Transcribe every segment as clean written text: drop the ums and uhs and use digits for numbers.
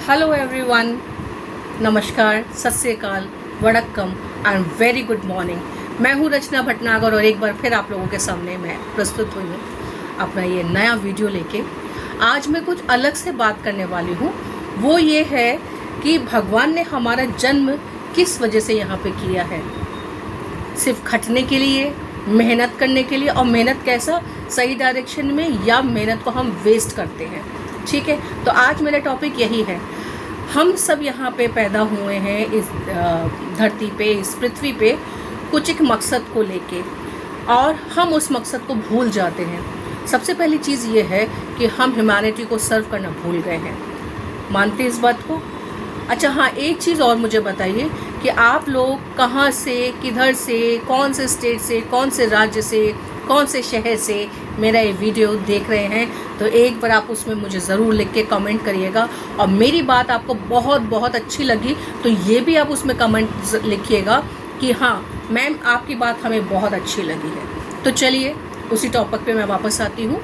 Hello everyone, नमस्कार, सत श्री अकाल, वड़क्कम एंड वेरी गुड मॉर्निंग। मैं हूँ रचना भटनागर और एक बार फिर आप लोगों के सामने मैं प्रस्तुत हुई हूँ अपना ये नया वीडियो लेके। आज मैं कुछ अलग से बात करने वाली हूँ। वो ये है कि भगवान ने हमारा जन्म किस वजह से यहाँ पे किया है। सिर्फ खटने के लिए, मेहनत करने के लिए, और मेहनत कैसा, सही डायरेक्शन में, या मेहनत को हम वेस्ट करते हैं। ठीक है, तो आज मेरा टॉपिक यही है। हम सब यहाँ पे पैदा हुए हैं इस धरती पे, इस पृथ्वी पे कुछ एक मकसद को लेके, और हम उस मकसद को भूल जाते हैं। सबसे पहली चीज़ ये है कि हम ह्यूमैनिटी को सर्व करना भूल गए हैं। मानते इस बात को? अच्छा हाँ, एक चीज़ और मुझे बताइए कि आप लोग कहाँ से, किधर से, कौन से स्टेट से, कौन से राज्य से, कौन से शहर से मेरा ये वीडियो देख रहे हैं। तो एक बार आप उसमें मुझे ज़रूर लिख के कमेंट करिएगा। और मेरी बात आपको बहुत बहुत अच्छी लगी तो ये भी आप उसमें कमेंट लिखिएगा कि हाँ मैम, आपकी बात हमें बहुत अच्छी लगी है। तो चलिए उसी टॉपिक पे मैं वापस आती हूँ।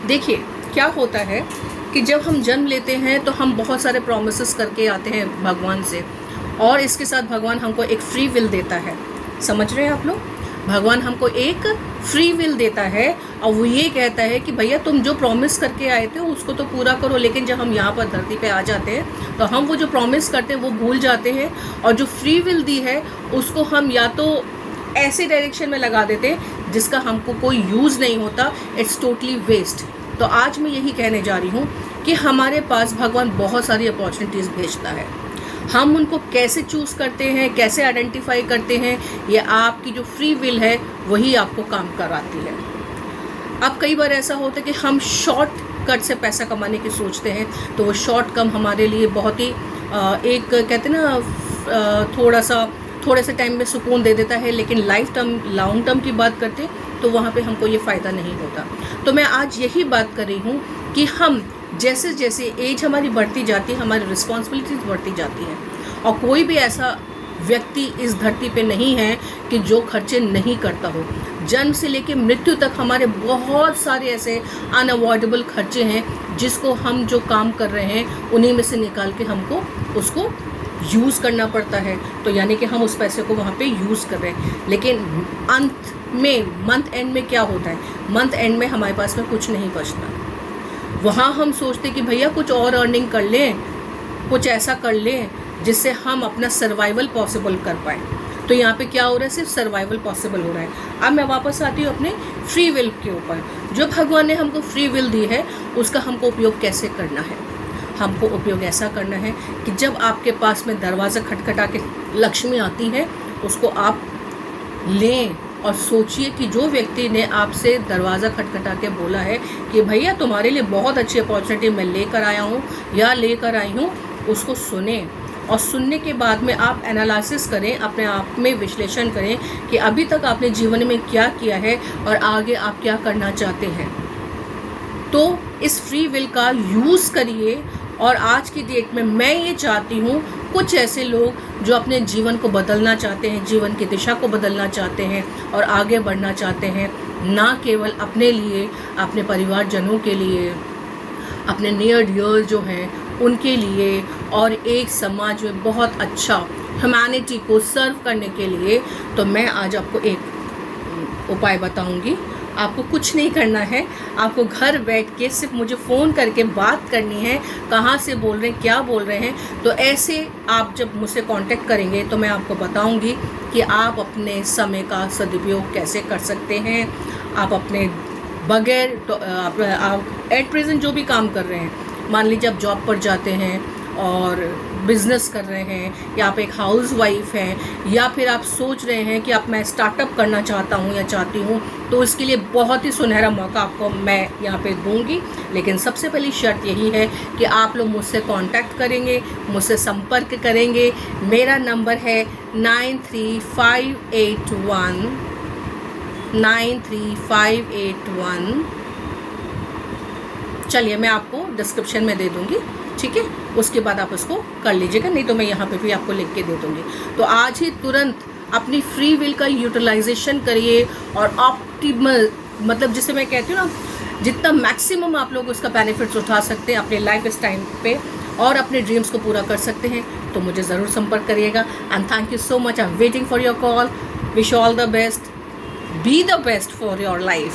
देखिए क्या होता है कि जब हम जन्म लेते हैं तो हम बहुत सारे प्रॉमिसेस करके आते हैं भगवान से, और इसके साथ भगवान हमको एक फ्री विल देता है। समझ रहे हैं आप लोग? भगवान हमको एक फ्री विल देता है और वो ये कहता है कि भैया तुम जो प्रॉमिस करके आए थे उसको तो पूरा करो। लेकिन जब हम यहाँ पर धरती पे आ जाते हैं तो हम वो जो प्रॉमिस करते हैं वो भूल जाते हैं, और जो फ्री विल दी है उसको हम या तो ऐसे डायरेक्शन में लगा देते हैं जिसका हमको कोई यूज़ नहीं होता। It's totally waste. तो आज मैं यही कहने जा रही हूँ कि हमारे पास भगवान बहुत सारी अपॉर्चुनिटीज़ भेजता है। हम उनको कैसे चूज़ करते हैं, कैसे आइडेंटिफाई करते हैं, ये आपकी जो फ्री विल है वही आपको काम कराती है। अब कई बार ऐसा होता है कि हम शॉर्ट कट से पैसा कमाने की सोचते हैं, तो वो शॉर्ट कम हमारे लिए बहुत ही एक कहते हैं ना थोड़े से टाइम में सुकून दे देता है, लेकिन लाइफ टर्म, लॉन्ग टर्म की बात करते हैं तो वहाँ पे हमको ये फ़ायदा नहीं होता। तो मैं आज यही बात कर रही हूँ कि हम जैसे जैसे एज हमारी बढ़ती जाती है, हमारी रिस्पॉन्सिबिलिटीज़ बढ़ती जाती हैं, और कोई भी ऐसा व्यक्ति इस धरती पे नहीं है कि जो खर्चे नहीं करता हो। जन्म से लेकर मृत्यु तक हमारे बहुत सारे ऐसे अनअवॉइडेबल खर्चे हैं जिसको हम जो काम कर रहे हैं उन्हीं में से निकाल के हमको उसको यूज़ करना पड़ता है। तो यानी कि हम उस पैसे को वहाँ पे यूज़ कर रहे हैं, लेकिन अंत में, मंथ एंड में क्या होता है, मंथ एंड में हमारे पास में कुछ नहीं बचता। वहाँ हम सोचते कि भैया कुछ और अर्निंग कर लें, कुछ ऐसा कर लें जिससे हम अपना सर्वाइवल पॉसिबल कर पाएँ। तो यहाँ पे क्या हो रहा है, सिर्फ सर्वाइवल पॉसिबल हो रहा है। अब मैं वापस आती हूँ अपने फ्री विल के ऊपर। जो भगवान ने हमको फ्री विल दी है उसका हमको उपयोग कैसे करना है। हमको उपयोग ऐसा करना है कि जब आपके पास में दरवाज़ा खटखटा के लक्ष्मी आती है, उसको आप लें और सोचिए कि जो व्यक्ति ने आपसे दरवाज़ा खटखटा के बोला है कि भैया तुम्हारे लिए बहुत अच्छी अपॉर्चुनिटी मैं लेकर आया हूँ या लेकर आई हूँ, उसको सुने। और सुनने के बाद में आप एनालिसिस करें, अपने आप में विश्लेषण करें कि अभी तक आपने जीवन में क्या किया है और आगे आप क्या करना चाहते हैं। तो इस फ्री विल का यूज़ करिए। और आज की डेट में मैं ये चाहती हूँ, कुछ ऐसे लोग जो अपने जीवन को बदलना चाहते हैं, जीवन की दिशा को बदलना चाहते हैं और आगे बढ़ना चाहते हैं, ना केवल अपने लिए, अपने परिवारजनों के लिए, अपने नियर डियर जो हैं उनके लिए, और एक समाज में बहुत अच्छा ह्यूमैनिटी को सर्व करने के लिए। तो मैं आज आपको एक उपाय बताऊंगी। आपको कुछ नहीं करना है, आपको घर बैठ के सिर्फ मुझे फ़ोन करके बात करनी है, कहाँ से बोल रहे हैं, क्या बोल रहे हैं। तो ऐसे आप जब मुझसे कांटेक्ट करेंगे तो मैं आपको बताऊंगी कि आप अपने समय का सदुपयोग कैसे कर सकते हैं। आप अपने बगैर तो आप एट प्रेजेंट जो भी काम कर रहे हैं, मान लीजिए आप जॉब पर जाते हैं और बिज़नेस कर रहे हैं, या आप एक हाउस वाइफ हैं, या फिर आप सोच रहे हैं कि आप मैं स्टार्टअप करना चाहता हूं या चाहती हूं, तो इसके लिए बहुत ही सुनहरा मौका आपको मैं यहाँ पे दूंगी। लेकिन सबसे पहली शर्त यही है कि आप लोग मुझसे कांटेक्ट करेंगे, मुझसे संपर्क करेंगे। मेरा नंबर है 9358193581। चलिए मैं आपको डिस्क्रिप्शन में दे दूंगी, ठीक है, उसके बाद आप उसको कर लीजिएगा, नहीं तो मैं यहाँ पे भी आपको लिख के दे दूंगी। तो आज ही तुरंत अपनी फ्री विल का यूटिलाइजेशन करिए और ऑप्टिमल, मतलब जिसे मैं कहती हूँ ना, जितना मैक्सिमम आप लोग उसका बेनिफिट्स उठा सकते हैं अपने लाइफ टाइम पे, और अपने ड्रीम्स को पूरा कर सकते हैं तो मुझे ज़रूर संपर्क करिएगा। And thank you so much, I am waiting for your call. Wish all the best, be the best for your life.